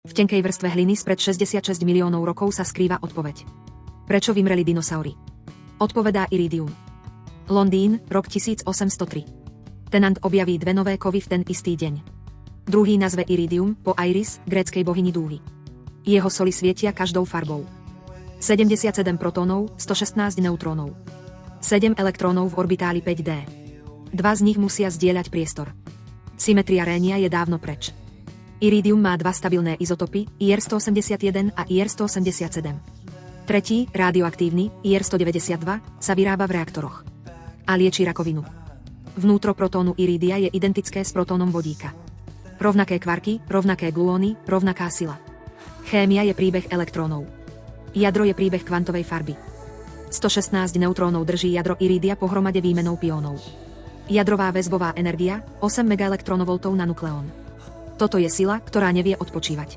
V tenkej vrstve hliny spred 66 miliónov rokov sa skrýva odpoveď. Prečo vymreli dinosaury? Odpovedá iridium. Londýn, rok 1803. Tennant objaví dve nové kovy v ten istý deň. Druhý nazve iridium po Iris, gréckej bohyni dúhy. Jeho soli svietia každou farbou. 77 protónov, 116 neutrónov. 7 elektrónov v orbitáli 5D. Dva z nich musia zdieľať priestor. Symetria rénia je dávno preč. Iridium má dva stabilné izotopy, IR-181 a IR-187. Tretí, radioaktívny, IR-192, sa vyrába v reaktoroch. A lieči rakovinu. Vnútro protónu iridia je identické s protónom vodíka. Rovnaké kvarky, rovnaké gluóny, rovnaká sila. Chémia je príbeh elektrónov. Jadro je príbeh kvantovej farby. 116 neutrónov drží jadro iridia pohromade výmenou piónov. Jadrová väzbová energia 8 MeV na nukleón. Toto je sila, ktorá nevie odpočívať.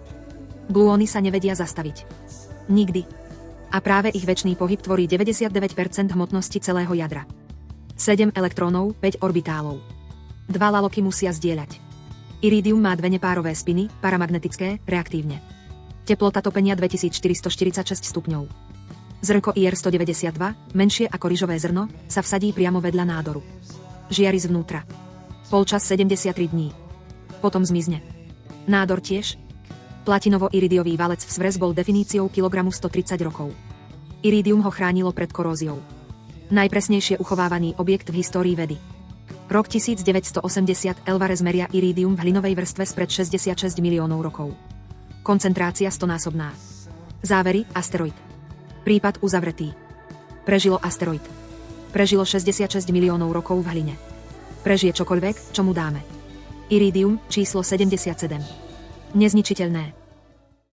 Gluóny sa nevedia zastaviť. Nikdy. A práve ich večný pohyb tvorí 99% hmotnosti celého jadra. 7 elektrónov, 5 orbitálov. Dva laloky musia zdieľať. Iridium má dve nepárové spiny, paramagnetické, reaktívne. Teplota topenia 2446 stupňov. Zrnko IR-192, menšie ako ryžové zrno, sa vsadí priamo vedľa nádoru. Žiari zvnútra. Polčas 73 dní. Potom zmizne. Nádor tiež. Platinovo-iridiový valec v svres bol definíciou kilogramu 130 rokov. Iridium ho chránilo pred koróziou. Najpresnejšie uchovávaný objekt v histórii vedy. Rok 1980 Elvarez meria iridium v hlinovej vrstve spred 66 miliónov rokov. Koncentrácia 100-násobná. Závery, asteroid. Prípad uzavretý. Prežilo asteroid. Prežilo 66 miliónov rokov v hline. Prežije čokoľvek, čo mu dáme. Iridium, číslo 77. Nezničiteľné.